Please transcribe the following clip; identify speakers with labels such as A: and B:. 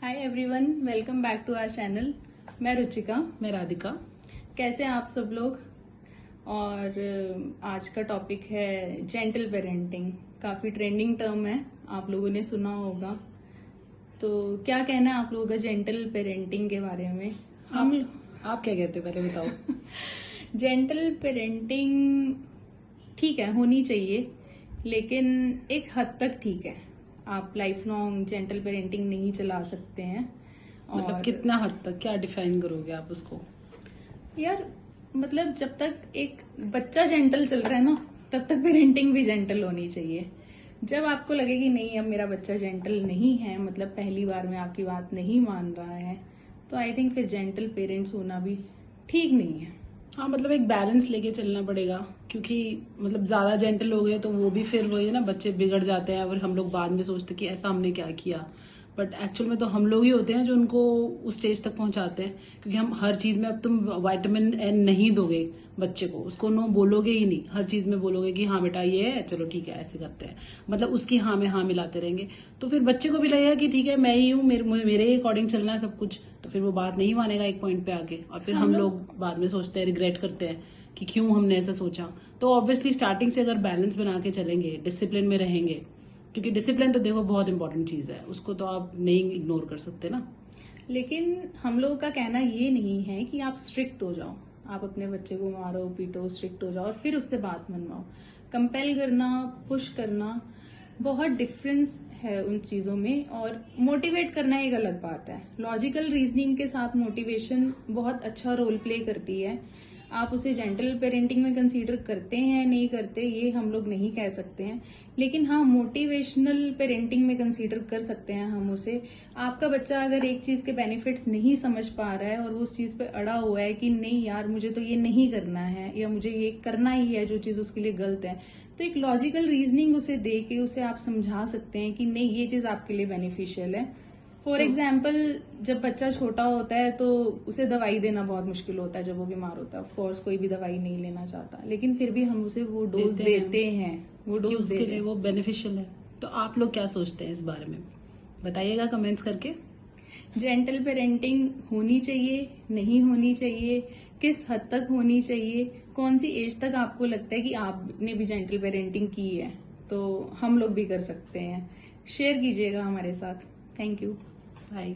A: Hi everyone, welcome back to our channel. मैं रुचिका।
B: मैं राधिका।
A: कैसे हैं आप सब लोग? और आज का टॉपिक है जेंटल पेरेंटिंग। काफ़ी ट्रेंडिंग टर्म है, आप लोगों ने सुना होगा। तो क्या कहना है आप लोगों का जेंटल पेरेंटिंग के बारे में?
B: आप क्या कहते हो, पहले बताओ।
A: जेंटल पेरेंटिंग ठीक है, होनी चाहिए, लेकिन एक हद तक ठीक है। आप लाइफ लॉन्ग जेंटल पेरेंटिंग नहीं चला सकते हैं।
B: मतलब कितना हद तक, क्या डिफाइन करोगे आप उसको?
A: यार मतलब जब तक एक बच्चा जेंटल चल रहा है ना, तब तक पेरेंटिंग भी जेंटल होनी चाहिए। जब आपको लगे कि नहीं, अब मेरा बच्चा जेंटल नहीं है, मतलब पहली बार में आपकी बात नहीं मान रहा है, तो आई थिंक फिर जेंटल पेरेंट्स होना भी ठीक नहीं है।
B: हाँ, मतलब एक बैलेंस लेके चलना पड़ेगा, क्योंकि मतलब ज्यादा जेंटल हो गए तो वो भी फिर वही है ना, बच्चे बिगड़ जाते हैं और हम लोग बाद में सोचते कि ऐसा हमने क्या किया। बट एक्चुअल में तो हम लोग ही होते हैं जो उनको उस स्टेज तक पहुंचाते हैं, क्योंकि हम हर चीज में, अब तुम विटामिन एन नहीं दोगे बच्चे को, उसको नो बोलोगे ही नहीं, हर चीज में बोलोगे कि हाँ बेटा ये है, चलो ठीक है ऐसे करते हैं, मतलब उसकी हाँ में हाँ मिलाते रहेंगे, तो फिर बच्चे को भी लगेगा कि ठीक है मैं ही हूँ, मेरे ही अकॉर्डिंग चलना है सब कुछ, तो फिर वो बात नहीं मानेगा एक पॉइंट पे आके, और फिर हम लोग बाद में सोचते हैं, रिग्रेट करते हैं कि क्यों हमने ऐसा सोचा। तो ऑब्वियसली स्टार्टिंग से अगर बैलेंस बना के चलेंगे, डिसिप्लिन में रहेंगे, क्योंकि डिसिप्लिन तो देखो बहुत इंपॉर्टेंट चीज है, उसको तो आप नहीं इग्नोर कर सकते ना।
A: लेकिन हम लोगों का कहना ये नहीं है कि आप स्ट्रिक्ट हो जाओ, आप अपने बच्चे को मारो पीटो, स्ट्रिक्ट हो जाओ और फिर उससे बात मनवाओ। कंपेल करना, पुश करना, बहुत डिफरेंस है उन चीजों में। और मोटिवेट करना एक अलग बात है। लॉजिकल रीजनिंग के साथ मोटिवेशन बहुत अच्छा रोल प्ले करती है। आप उसे जेंटल पेरेंटिंग में कंसीडर करते हैं नहीं करते, ये हम लोग नहीं कह सकते हैं, लेकिन हाँ मोटिवेशनल पेरेंटिंग में कंसीडर कर सकते हैं हम उसे। आपका बच्चा अगर एक चीज के बेनिफिट्स नहीं समझ पा रहा है और वो उस चीज पे अड़ा हुआ है कि नहीं यार मुझे तो ये नहीं करना है या मुझे ये करना ही है जो चीज उसके लिए गलत है, तो एक लॉजिकल रीजनिंग उसे दे के उसे आप समझा सकते हैं कि नहीं ये चीज आपके लिए बेनिफिशियल है। फॉर एग्जाम्पल, जब बच्चा छोटा होता है तो उसे दवाई देना बहुत मुश्किल होता है जब वो बीमार होता है। ऑफकोर्स कोई भी दवाई नहीं लेना चाहता, लेकिन फिर भी हम उसे वो डोज देते हैं, वो डोज
B: उसके लिए वो बेनिफिशियल है। तो आप लोग क्या सोचते हैं इस बारे में, बताइएगा कमेंट्स करके।
A: जेंटल पेरेंटिंग होनी चाहिए, नहीं होनी चाहिए, किस हद तक होनी चाहिए, कौन सी एज तक आपको लगता है कि आपने भी जेंटल पेरेंटिंग की है, तो हम लोग भी कर सकते हैं। शेयर कीजिएगा हमारे साथ। Thank you.
B: बाय।